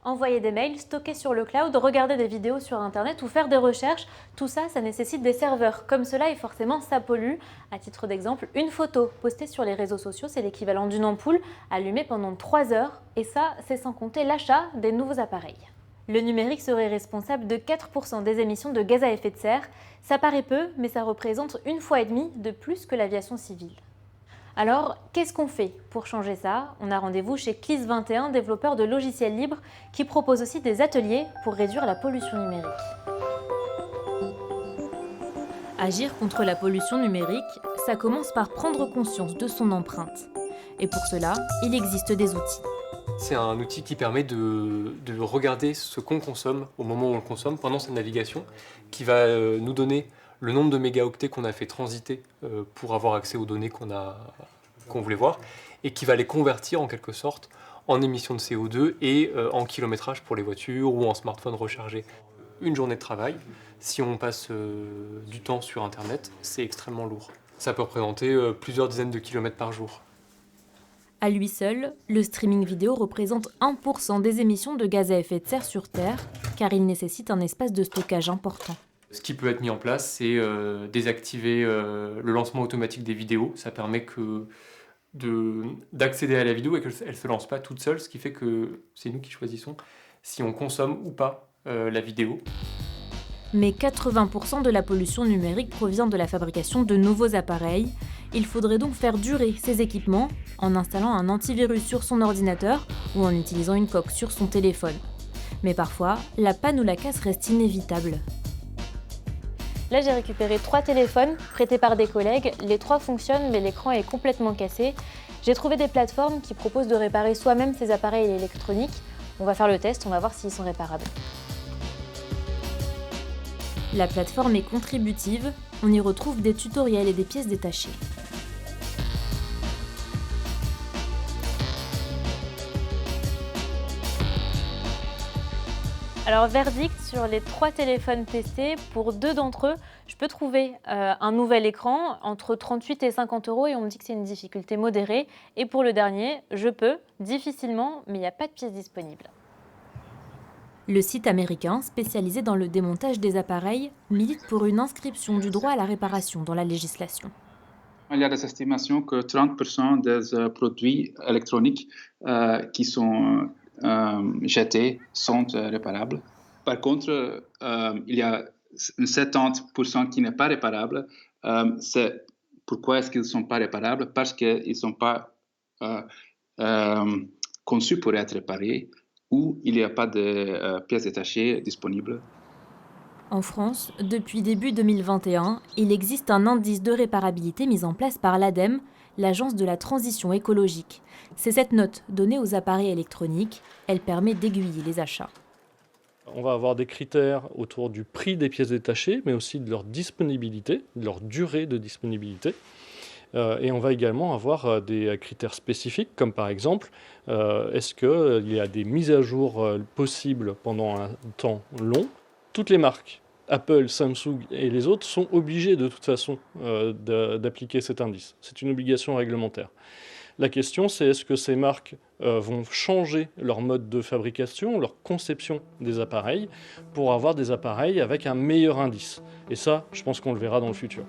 Envoyer des mails, stocker sur le cloud, regarder des vidéos sur internet ou faire des recherches, tout ça, ça nécessite des serveurs. Comme cela, et forcément, ça pollue. À titre d'exemple, une photo postée sur les réseaux sociaux, c'est l'équivalent d'une ampoule allumée pendant 3 heures. Et ça, c'est sans compter l'achat des nouveaux appareils. Le numérique serait responsable de 4% des émissions de gaz à effet de serre. Ça paraît peu, mais ça représente 1,5 fois de plus que l'aviation civile. Alors, qu'est-ce qu'on fait pour changer ça? On a rendez-vous chez Clis21, développeur de logiciels libres, qui propose aussi des ateliers pour réduire la pollution numérique. Agir contre la pollution numérique, ça commence par prendre conscience de son empreinte. Et pour cela, il existe des outils. C'est un outil qui permet de regarder ce qu'on consomme au moment où on le consomme pendant sa navigation, qui va nous donner le nombre de mégaoctets qu'on a fait transiter pour avoir accès aux données qu'on voulait voir, et qui va les convertir en quelque sorte en émissions de CO2 et en kilométrage pour les voitures ou en smartphone rechargé. Une journée de travail, si on passe du temps sur Internet, c'est extrêmement lourd. Ça peut représenter plusieurs dizaines de kilomètres par jour. À lui seul, le streaming vidéo représente 1% des émissions de gaz à effet de serre sur Terre, car il nécessite un espace de stockage important. Ce qui peut être mis en place, c'est désactiver le lancement automatique des vidéos. Ça permet d'accéder à la vidéo et qu'elle ne se lance pas toute seule, ce qui fait que c'est nous qui choisissons si on consomme ou pas la vidéo. Mais 80% de la pollution numérique provient de la fabrication de nouveaux appareils. Il faudrait donc faire durer ces équipements en installant un antivirus sur son ordinateur ou en utilisant une coque sur son téléphone. Mais parfois, la panne ou la casse reste inévitable. Là, j'ai récupéré 3 téléphones prêtés par des collègues. Les 3 fonctionnent, mais l'écran est complètement cassé. J'ai trouvé des plateformes qui proposent de réparer soi-même ces appareils électroniques. On va faire le test, on va voir s'ils sont réparables. La plateforme est contributive, on y retrouve des tutoriels et des pièces détachées. Alors, verdict sur les 3 téléphones testés, pour 2 d'entre eux, je peux trouver un nouvel écran entre 38 et 50 € et on me dit que c'est une difficulté modérée. Et pour le dernier, je peux, difficilement, mais il n'y a pas de pièces disponibles. Le site américain, spécialisé dans le démontage des appareils, milite pour une inscription du droit à la réparation dans la législation. Il y a des estimations que 30% des produits électroniques qui sont jetés sont réparables. Par contre, il y a 70% qui n'est pas réparable. Pourquoi est-ce qu'ils ne sont pas réparables? Parce qu'ils ne sont pas conçus pour être réparés, où il n'y a pas de pièces détachées disponibles. En France, depuis début 2021, il existe un indice de réparabilité mis en place par l'ADEME, l'Agence de la transition écologique. C'est cette note donnée aux appareils électroniques. Elle permet d'aiguiller les achats. On va avoir des critères autour du prix des pièces détachées, mais aussi de leur disponibilité, de leur durée de disponibilité. Et on va également avoir des critères spécifiques, comme par exemple, est-ce qu'il y a des mises à jour possibles pendant un temps long? Toutes les marques, Apple, Samsung et les autres, sont obligées de toute façon d'appliquer cet indice. C'est une obligation réglementaire. La question, c'est est-ce que ces marques vont changer leur mode de fabrication, leur conception des appareils, pour avoir des appareils avec un meilleur indice. Et ça, je pense qu'on le verra dans le futur.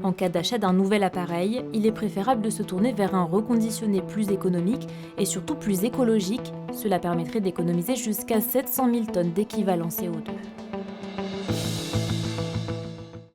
En cas d'achat d'un nouvel appareil, il est préférable de se tourner vers un reconditionné plus économique et surtout plus écologique. Cela permettrait d'économiser jusqu'à 700 000 tonnes d'équivalent CO2.